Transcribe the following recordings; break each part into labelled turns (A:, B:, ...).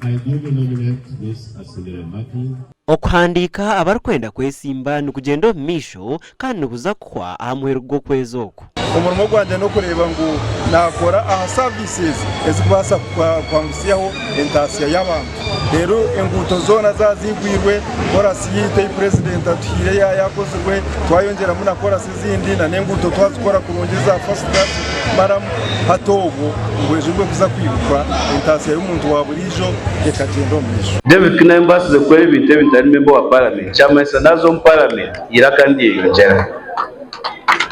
A: I do nominate Ms. Asinire Maki.
B: Okuhandika abarkwenda kwesimba nukugendo misho kandi nubuza kwa ahamwergo kwezoko.
C: Umurimo gwanje no kureba ngo nakora aha services ezibasa kwangusiyaho entasiya y'abantu. Rero enguto zona zazigwirwe korasi yite president atire yakozwe twayongera muna korasi zindi na nenguto twazikora kurongeza first class maram hatogo ngwejwe kuza kwibukwa entasiya y'umuntu waburijo ekagendo misho.
D: David Kinembas the kweli bite bitari member wa parliament cyangwa se nazo mu parliament irakandiye yongera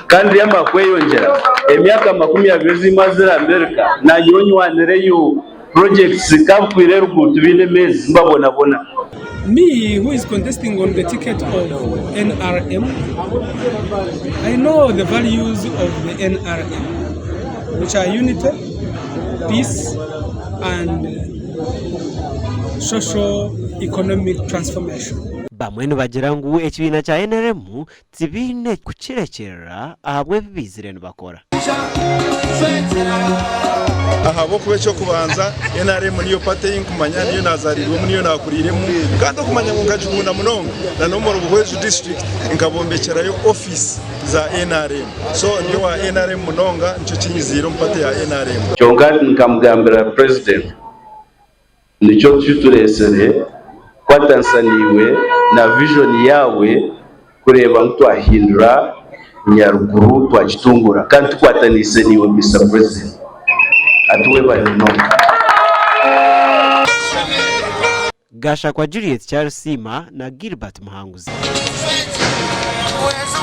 D: kandi yamakweyongera emyaka 20 zimaze America na yonywanereyo projects kakwire rugutu bine mezi mbabona bona.
E: Me, who is contesting on the ticket of NRM, I know the values of the NRM, which are unity, peace, and socio-economic transformation.
B: Bamwenu bagira ngu ekibina kya NRM tibine kukirekera ahabwe bizireno bakora.
C: Ahabo kubecho kubanza NRM niyo pate y'inkumanya niyo nazarirwe niyo nakuriremo kandi okumanya ngo ngajugunda munonga na nomoro buhweju district inkabombekerayo office za NRM so niyo wa NRM munonga nico kinyiziro mpate ya NRM
D: cyongani nkamugambira president nico tuturesere kwatansaniwe na vision yawe kureba mtu ahindura Nyaruguru twakitungura kandi tukwatanise niwe Mr President atuwe barino.
B: Gasha kwa Juliet Charles Sima na Gilbert Muhanguzi.